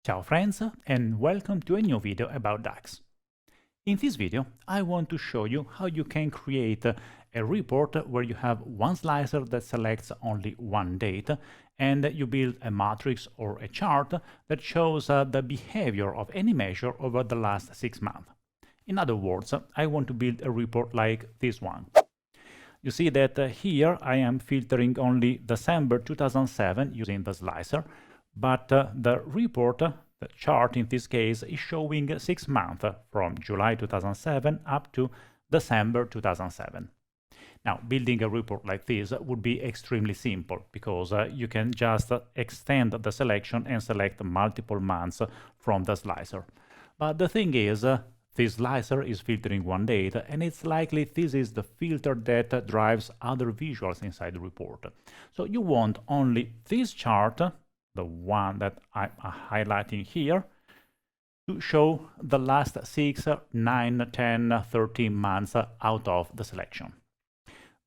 Ciao friends, and welcome to a new video about DAX. In this video, I want to show you how you can create a report where you have one slicer that selects only one date, and you build a matrix or a chart that shows the behavior of any measure over the last 6 months. In other words, I want to build a report like this one. You see that here I am filtering only December 2007 using the slicer, but the report, the chart in this case, is showing 6 months from July 2007 up to December 2007. Now, building a report like this would be extremely simple because you can just extend the selection and select multiple months from the slicer. But the thing is, this slicer is filtering one date, and it's likely this is the filter that drives other visuals inside the report. So you want only this chart, the one that I'm highlighting here, to show the last 6, 9, 10, 13 months out of the selection.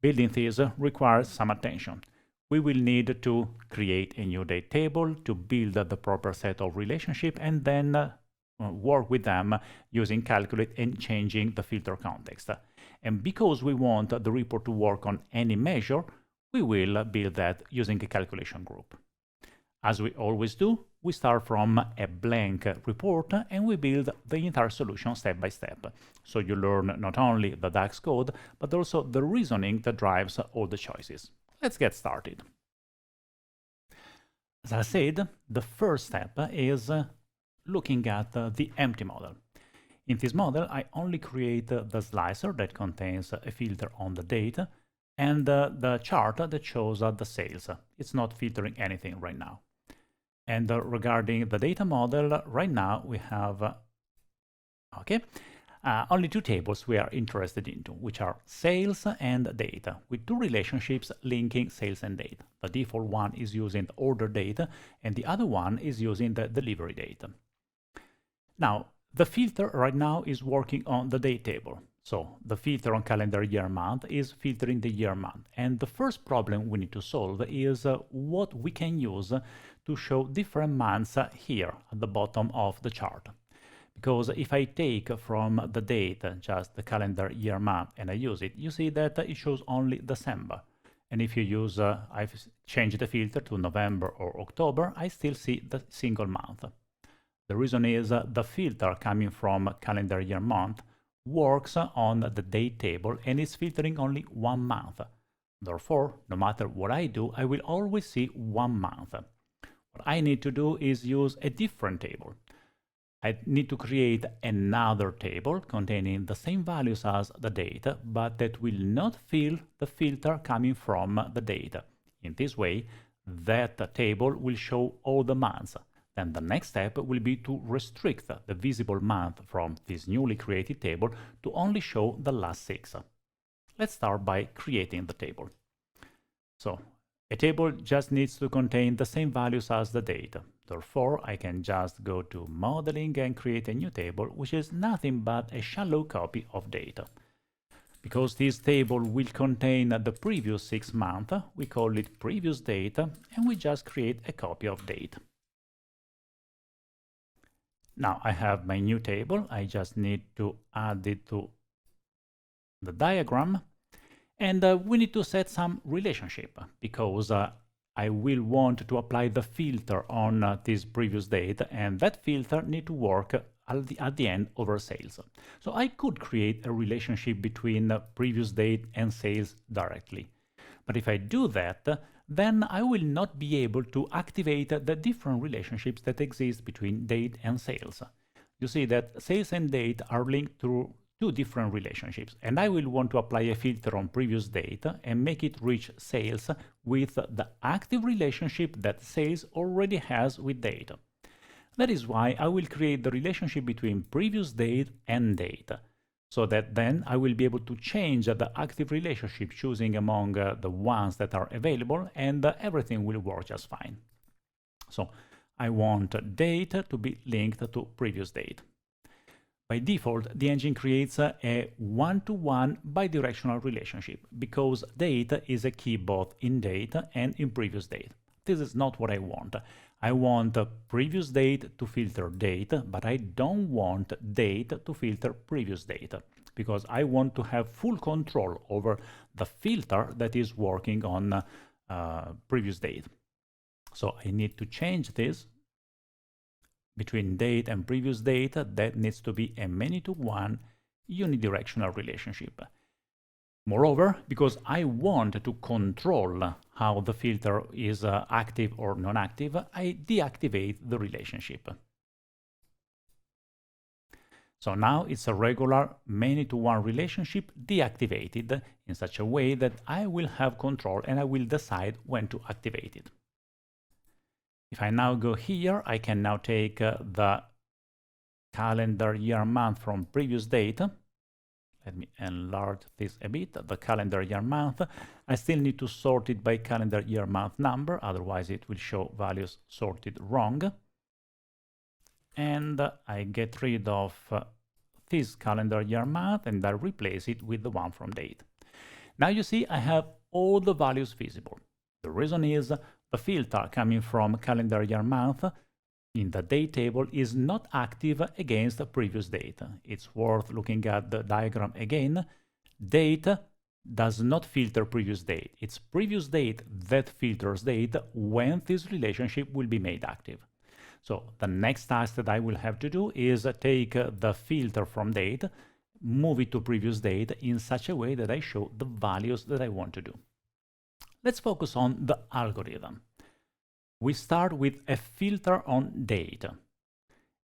Building this requires some attention. We will need to create a new date table to build the proper set of relationships and then work with them using Calculate and changing the filter context. And because we want the report to work on any measure, we will build that using a calculation group. As we always do, we start from a blank report and we build the entire solution step by step. So you learn not only the DAX code, but also the reasoning that drives all the choices. Let's get started. As I said, the first step is looking at the empty model. In this model, I only create the slicer that contains a filter on the date and the chart that shows the sales. It's not filtering anything right now. And regarding the data model, right now we have only two tables we are interested into, which are sales and data, with two relationships linking sales and data. The default one is using the order data, and the other one is using the delivery data. Now, the filter right now is working on the date table. So the filter on calendar year month is filtering the year month. And the first problem we need to solve is what we can use to show different months here at the bottom of the chart. Because if I take from the date just the calendar year month and I use it, you see that it shows only December. And if you use, I've changed the filter to November or October, I still see the single month. The reason is the filter coming from calendar year month works on the date table and is filtering only 1 month. Therefore, no matter what I do, I will always see 1 month. What I need to do is use a different table. I need to create another table containing the same values as the data, but that will not fill the filter coming from the data. In this way, that table will show all the months. Then the next step will be to restrict the visible month from this newly created table to only show the last 6. Let's start by creating the table. So a table just needs to contain the same values as the data. Therefore, I can just go to modeling and create a new table, which is nothing but a shallow copy of data. Because this table will contain the previous 6 months, we call it previous data, and we just create a copy of date. Now I have my new table. I just need to add it to the diagram. And we need to set some relationship because I will want to apply the filter on this previous date, and that filter need to work at the end over sales. So I could create a relationship between previous date and sales directly. But if I do that, then I will not be able to activate the different relationships that exist between date and sales. You see that sales and date are linked through two different relationships, and I will want to apply a filter on previous data and make it reach sales with the active relationship that sales already has with data. That is why I will create the relationship between previous date and data, so that then I will be able to change the active relationship, choosing among the ones that are available, and everything will work just fine. So I want date to be linked to previous date. By default, the engine creates a one-to-one bidirectional relationship because date is a key both in date and in previous date. This is not what I want. I want previous date to filter date, but I don't want date to filter previous date, because I want to have full control over the filter that is working on previous date. So I need to change this between date and previous date. That needs to be a many-to-one unidirectional relationship. Moreover, because I want to control how the filter is active or non-active, I deactivate the relationship. So now it's a regular many-to-one relationship deactivated in such a way that I will have control and I will decide when to activate it. If I now go here, I can now take the calendar year month from previous date. Let me enlarge this a bit, the calendar year month. I still need to sort it by calendar year month number, otherwise it will show values sorted wrong. And I get rid of this calendar year month and I replace it with the one from date. Now you see I have all the values visible. The reason is the filter coming from calendar year month in the date table is not active against the previous date. It's worth looking at the diagram again. Date does not filter previous date. It's previous date that filters date when this relationship will be made active. So the next task that I will have to do is take the filter from date, move it to previous date in such a way that I show the values that I want to do. Let's focus on the algorithm. We start with a filter on date,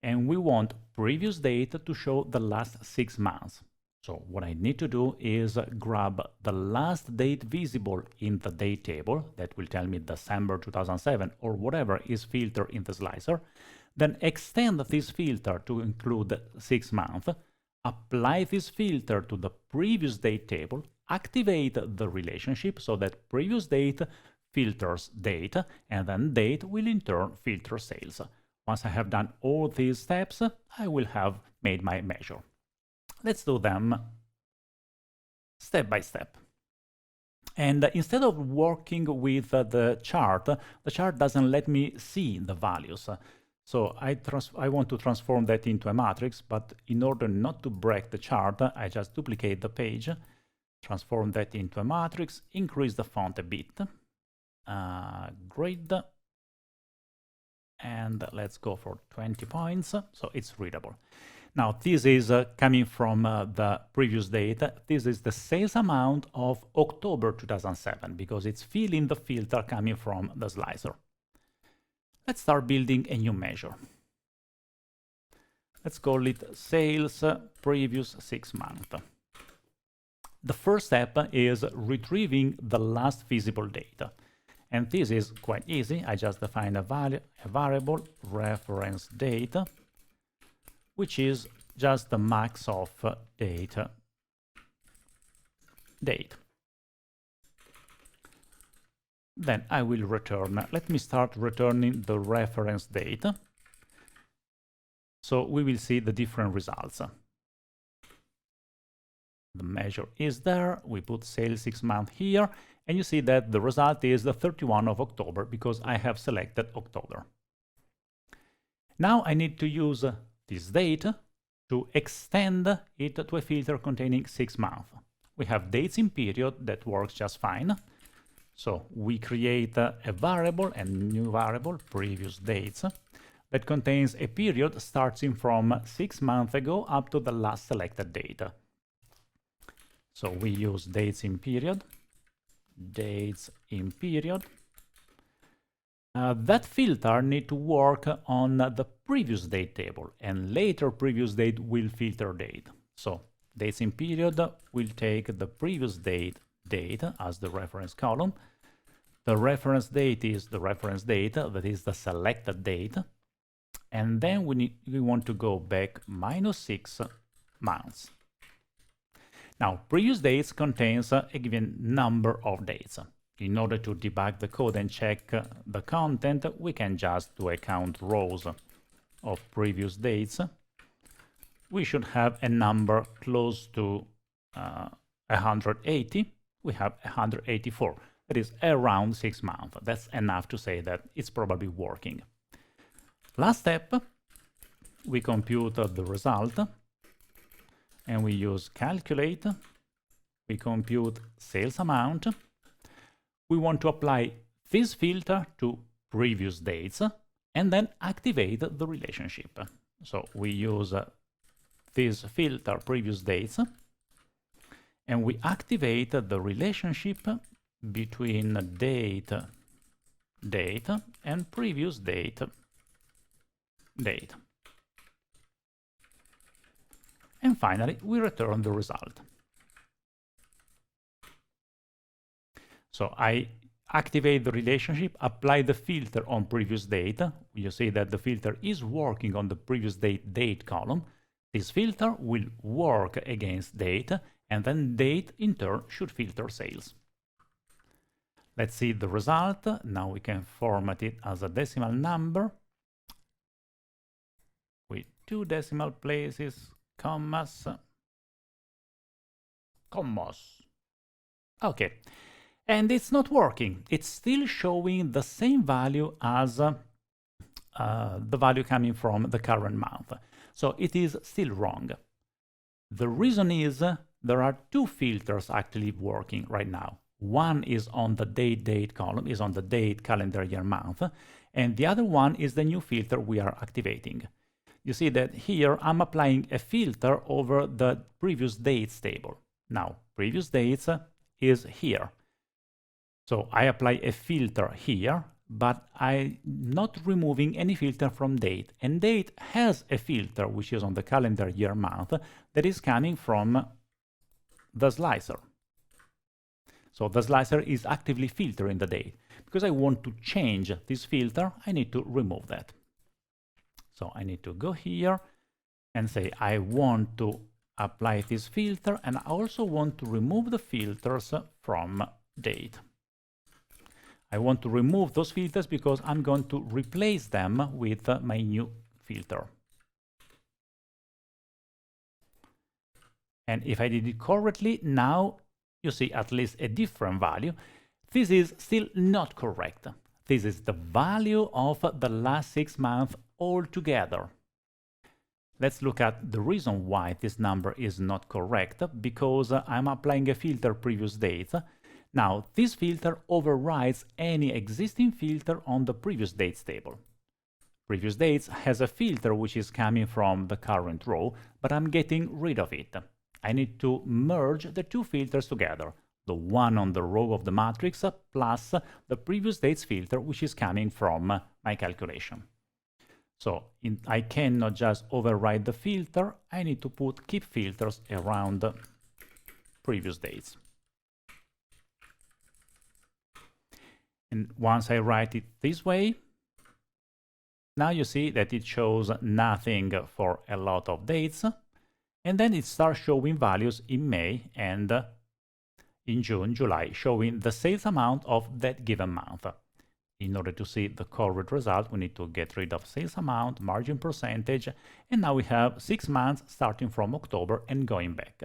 and we want previous date to show the last 6 months. So what I need to do is grab the last date visible in the date table, that will tell me December 2007 or whatever is filtered in the slicer, then extend this filter to include 6 months, apply this filter to the previous date table, activate the relationship so that previous date filters date, and then date will in turn filter sales. Once I have done all these steps, I will have made my measure. Let's do them step by step. And instead of working with the chart doesn't let me see the values. So I want to transform that into a matrix, but in order not to break the chart, I just duplicate the page, transform that into a matrix, increase the font a bit, grid, and let's go for 20 points, so it's readable. Now this is coming from the previous date. This is the sales amount of October 2007 because it's filling the filter coming from the slicer. Let's start building a new measure. Let's call it sales previous 6 months. The first step is retrieving the last visible data. And this is quite easy. I just define a variable reference date, which is just the max of date. Then I will return. Let me start returning the reference date. So we will see the different results. The measure is there. We put sales 6 months here. And you see that the result is the 31 of October because I have selected October. Now I need to use this date to extend it to a filter containing 6 months. We have dates in period that works just fine. So we create a variable, a new variable, previous dates, that contains a period starting from 6 months ago up to the last selected date. So we use dates in period. That filter need to work on the previous date table, and later previous date will filter date. So dates in period will take the previous date as the reference column. The reference date is the reference date, that is the selected date. And then we want to go back -6 months. Now, previous dates contains a given number of dates. In order to debug the code and check the content, we can just do a count rows of previous dates. We should have a number close to 180. We have 184. That is around 6 months. That's enough to say that it's probably working. Last step, we compute the result and we use calculate. We compute sales amount. We want to apply this filter to previous dates and then activate the relationship. So we use this filter previous dates and we activate the relationship between date and previous date. And finally, we return the result. So I activate the relationship, apply the filter on previous date. You see that the filter is working on the previous date column. This filter will work against date, and then date in turn should filter sales. Let's see the result. Now we can format it as a decimal number with 2 decimal places, commas. Okay, and it's not working. It's still showing the same value as the value coming from the current month. So it is still wrong. The reason is there are 2 filters actually working right now. One is on the date column, is on the date, calendar year, month, and the other one is the new filter we are activating. You see that here I'm applying a filter over the previous dates table. Now, previous dates is here. So I apply a filter here, but I'm not removing any filter from date. And date has a filter, which is on the calendar year, month, that is coming from the slicer. So the slicer is actively filtering the date. Because I want to change this filter, I need to remove that. So I need to go here and say I want to apply this filter, and I also want to remove the filters from date. I want to remove those filters because I'm going to replace them with my new filter. And if I did it correctly, now you see at least a different value. This is still not correct. This is the value of the last 6 months altogether. Let's look at the reason why this number is not correct, because I'm applying a filter previous dates. Now, this filter overrides any existing filter on the previous dates table. Previous dates has a filter which is coming from the current row, but I'm getting rid of it. I need to merge the 2 filters together, the one on the row of the matrix plus the previous dates filter which is coming from my calculation. So I cannot just override the filter, I need to keep filters around previous dates. And once I write it this way, now you see that it shows nothing for a lot of dates, and then it starts showing values in May and in June, July, showing the sales amount of that given month. In order to see the correct result, we need to get rid of sales amount, margin percentage, and now we have 6 months starting from October and going back.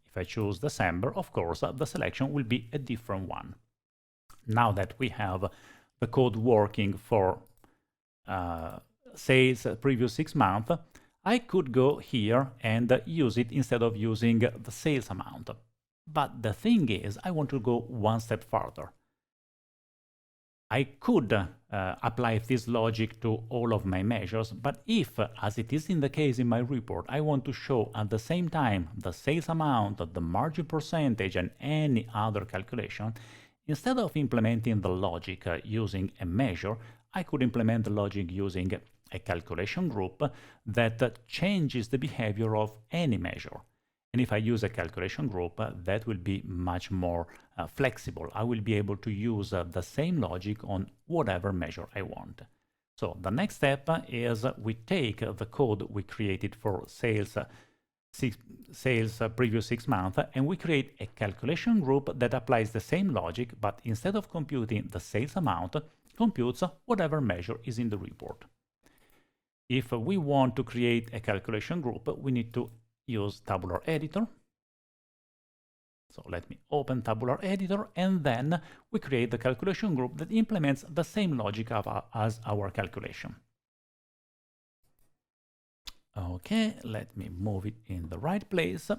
If I choose December, of course, the selection will be a different one. Now that we have the code working for sales previous 6 months, I could go here and use it instead of using the sales amount. But the thing is, I want to go one step further. I could apply this logic to all of my measures, but if, as it is in the case in my report, I want to show at the same time the sales amount, the margin percentage, and any other calculation, instead of implementing the logic using a measure, I could implement the logic using a calculation group that changes the behavior of any measure. And if I use a calculation group, that will be much more flexible. I will be able to use the same logic on whatever measure I want. So the next step is we take the code we created for sales previous 6 months, and we create a calculation group that applies the same logic, but instead of computing the sales amount, computes whatever measure is in the report. If we want to create a calculation group, we need to use Tabular Editor. So let me open Tabular Editor, and then we create the calculation group that implements the same logic as our calculation. Okay, let me move it in the right place.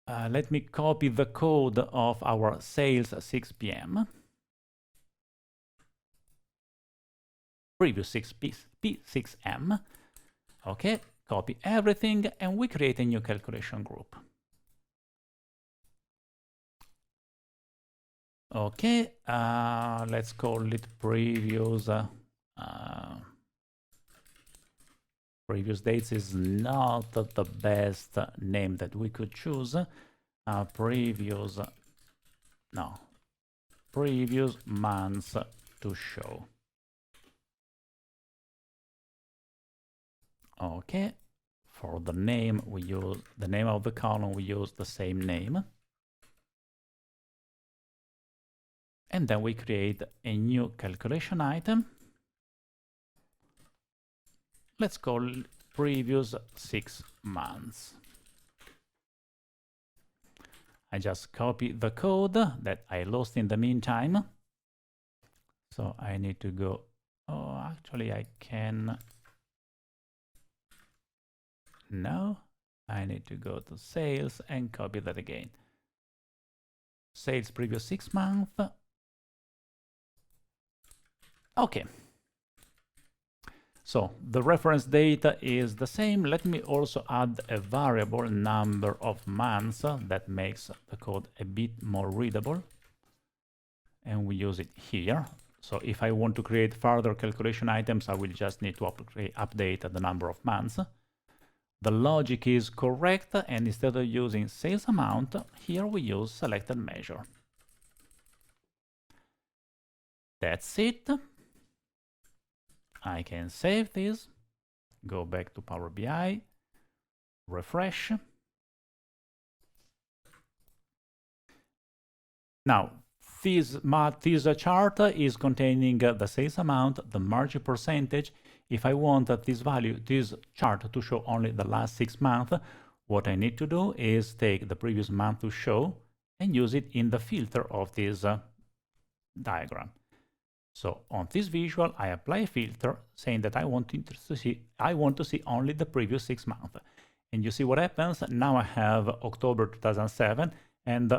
Let me copy the code of our sales 6 p.m. Previous 6M. Okay, copy everything and we create a new calculation group. Okay, let's call it previous. Previous dates is not the best name that we could choose. Previous months to show. Okay, for the name we use the name of the column, we use the same name. And then we create a new calculation item. Let's call it previous 6 months. I just copy the code that I lost in the meantime. So I need to go, oh, actually I can, no, I need to go to sales and copy that again. Sales previous 6 months. Okay. So the reference data is the same. Let me also add a variable number of months that makes the code a bit more readable. And we use it here. So if I want to create further calculation items, I will just need to update the number of months. The logic is correct, and instead of using sales amount, here we use selected measure. That's it. I can save this, go back to Power BI, refresh. Now, this chart is containing the sales amount, the margin percentage. If I want this chart to show only the last 6 months, what I need to do is take the previous month to show and use it in the filter of this diagram. So on this visual, I apply a filter saying that I want to see only the previous 6 months. And you see what happens? Now I have October 2007 and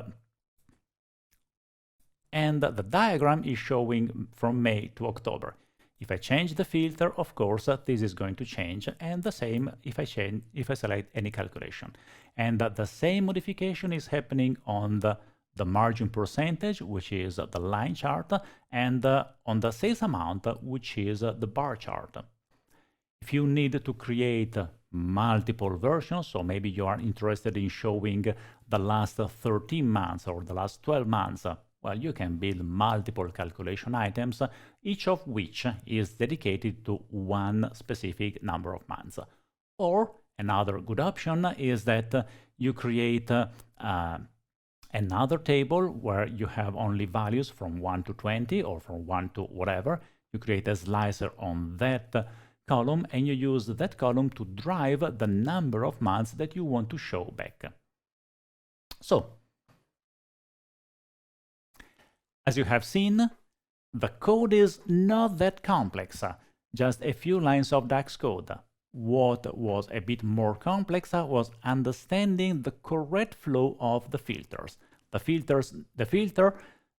the diagram is showing from May to October. If I change the filter, of course, this is going to change, and the same if I select any calculation. And the same modification is happening on the margin percentage, which is the line chart, and on the sales amount, which is the bar chart. If you need to create multiple versions, so maybe you are interested in showing the last 13 months or the last 12 months, well, you can build multiple calculation items, each of which is dedicated to one specific number of months. Or another good option is that you create another table where you have only values from 1 to 20 or from 1 to whatever. You create a slicer on that column and you use that column to drive the number of months that you want to show back. So, as you have seen, the code is not that complex, just a few lines of DAX code. What was a bit more complex was understanding the correct flow of the filters. The filter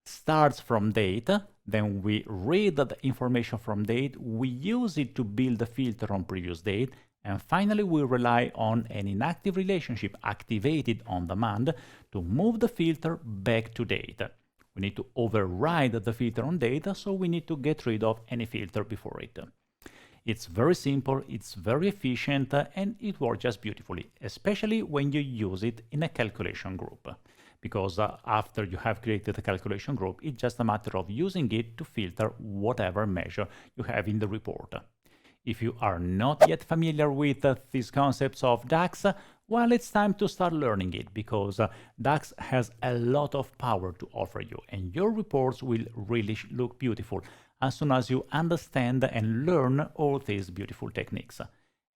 starts from date, then we read the information from date, we use it to build the filter on previous date, and finally we rely on an inactive relationship activated on demand to move the filter back to date. We need to override the filter on data, so we need to get rid of any filter before it. It's very simple, it's very efficient, and it works just beautifully, especially when you use it in a calculation group. Because after you have created a calculation group, it's just a matter of using it to filter whatever measure you have in the report. If you are not yet familiar with these concepts of DAX, well, it's time to start learning it, because DAX has a lot of power to offer you, and your reports will really look beautiful as soon as you understand and learn all these beautiful techniques.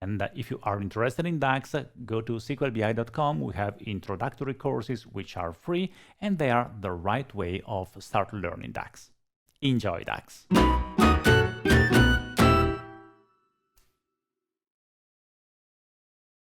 And if you are interested in DAX, go to sqlbi.com. We have introductory courses which are free, and they are the right way of start learning DAX. Enjoy DAX!